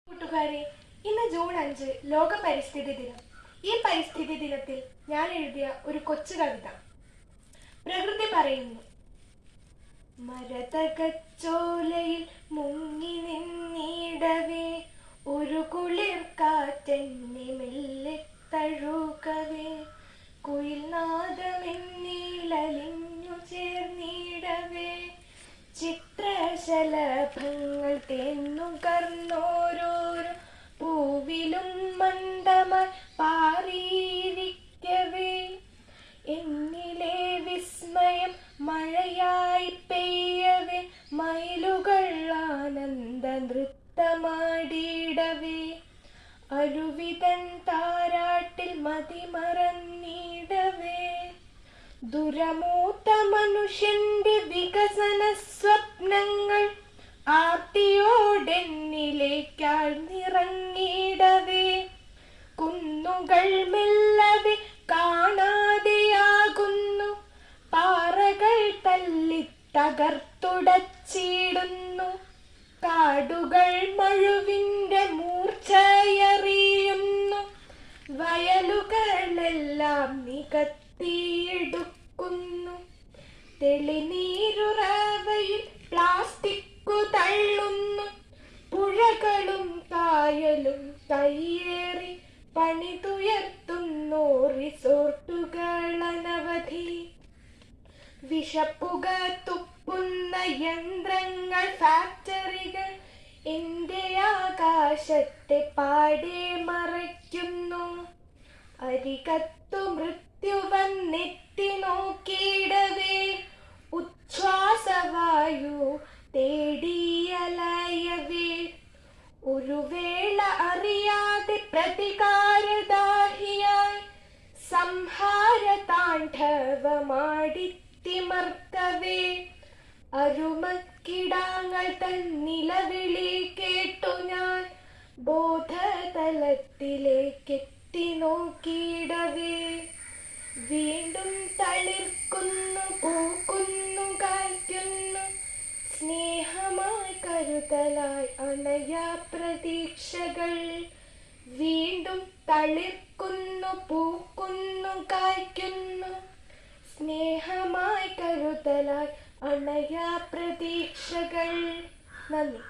കൂട്ടുകാരെ, ഇന്ന് ജൂൺ 5 ലോക പരിസ്ഥിതി ദിനം. ഈ പരിസ്ഥിതി ദിനത്തിൽ ഞാൻ എഴുതിയ ഒരു കൊച്ചു കവിത. പ്രകൃതി പറയുന്നു: മരതകച്ചോലയിൽ മുങ്ങി നിന്നിടവേ, ഒരു കുളിർ കാറ്റെന്നെ മെല്ലെ തഴുകവേ, കുയിൽ നാദമെന്നിലലിഞ്ഞു ചേർന്നിടവേ, ചിത്രശലഭങ്ങൾ തേന്നുകർന്നോരോരോ പൂവിലും മന്ദമായി പാറിയിരിക്കവേ, എന്നിലെ വിസ്മയം മഴയായി പെയ്യവേ, മയിലുകൾ ആനന്ദ നൃത്തമാടിയിടവേ, അരുവിതൻ താരാട്ടിൽ മതിമറന്നിടവേ, ദുരമൂത്ത മനുഷ്യന്റെ വികസന സ്വപ്നങ്ങൾ ആർത്തിയോടെന്നിലേക്കാഴ്ന്നിറങ്ങിടവേ, കുന്നുകൾ മെല്ലവേ കാണാതെയാകുന്നു, പാറകൾ തല്ലി തകർത്തുടച്ചിടുന്നു, കാടുകൾ മഴുവിന്റെ മൂർച്ചയറിയുന്നു, വയലുകളെല്ലാം നികത്തിയെടുക്കുന്നു, തെളിനീരുറവയിൽ പ്ലാസ്റ്റിക്കു തള്ളുന്നു, പുഴകളും കായലും കയ്യേറി പണിതുയർത്തുന്നു റിസോർട്ടുകൾ അനവധി, വിഷപ്പുക തുപ്പുന്ന യന്ത്രങ്ങൾ ഫാക്ടറികൾ എന്റെ ആകാശത്തെ പാടെ മറയ്ക്കുന്നു, അരികത്തു മൃത്യു വന്നെത്തി നോക്കിയിടവേ, ഉച്ഛ്വാസവായു തേടിയലയവേ, ഒരു വേള അറിയാതെ പ്രതികാരദാഹിയായി സംഹാര താണ്ഡവമാടിത്തിമർക്കവേ, അരുമക്കിടാങ്ങൾ തൻ നിലവിളി കേട്ടു ഞാൻ ബോധതലത്തിലേക്കെത്തി നോക്കിയിടവേ, വീണ്ടും തളിർക്കുന്നു, പൂക്കുന്നു, കായ്ക്കുന്നു, സ്നേഹമായി കരുതലായി അണയാ പ്രതീക്ഷകൾ, വീണ്ടും തളിർക്കുന്നു, പൂക്കുന്നു, കായ്ക്കുന്നു, സ്നേഹമായി കരുതലായി അണയാ പ്രതീക്ഷകൾ. നന്ദി.